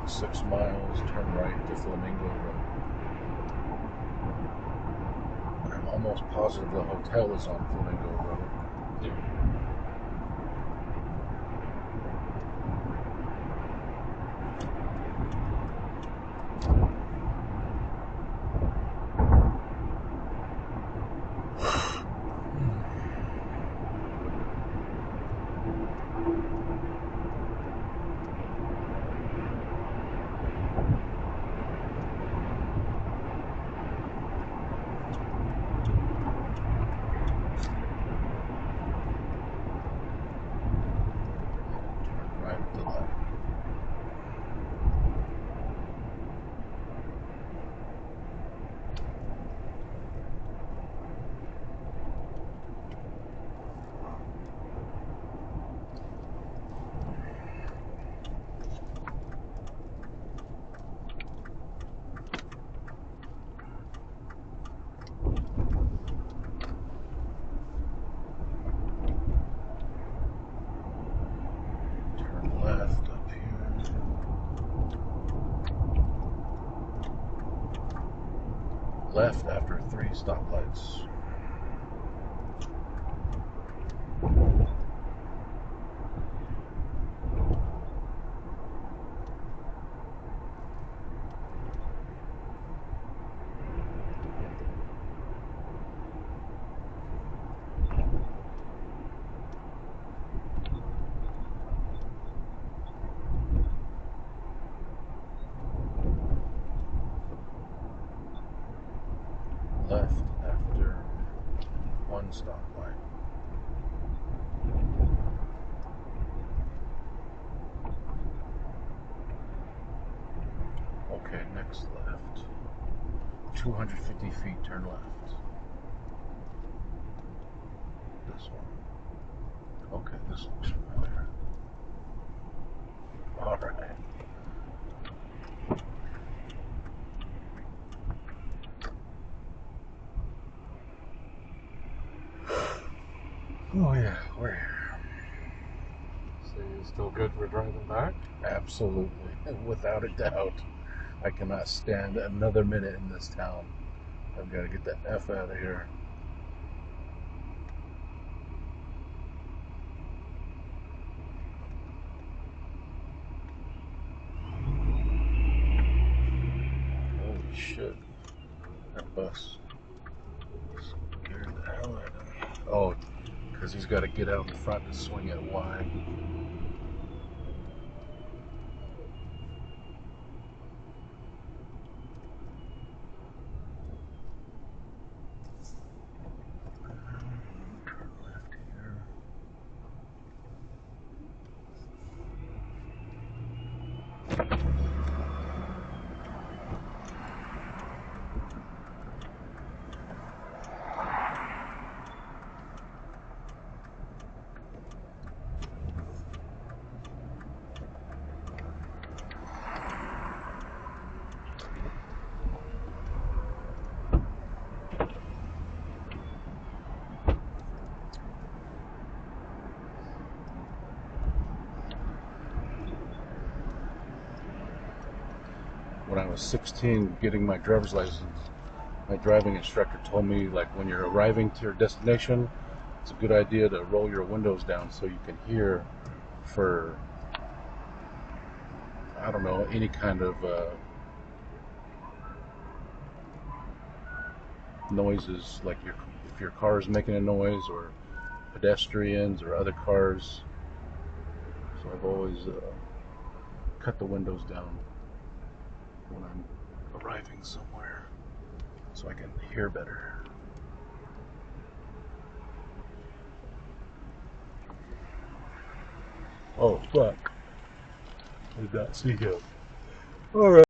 6 miles, turn right to Flamingo Road. I'm almost positive the hotel is on Flamingo Road. Yeah. Left up here. Left after 3 stoplights. Left after 1 stoplight. Okay, next left. 250 feet, turn left. This one. Okay, this looks familiar. Alright. Oh yeah, we're here. So you're still good for driving back? Absolutely, without a doubt. I cannot stand another minute in this town. I've got to get the F out of here. Holy shit. That bus scared the hell out of me. Oh, because he's got to get out in front to swing it wide. Turn left here. When I was 16 getting my driver's license, my driving instructor told me, like, when you're arriving to your destination, it's a good idea to roll your windows down so you can hear for, I don't know, any kind of noises, like if your car is making a noise, or pedestrians or other cars. So I've always cut the windows down when I'm arriving somewhere so I can hear better. Oh fuck, I did not see him. Alright.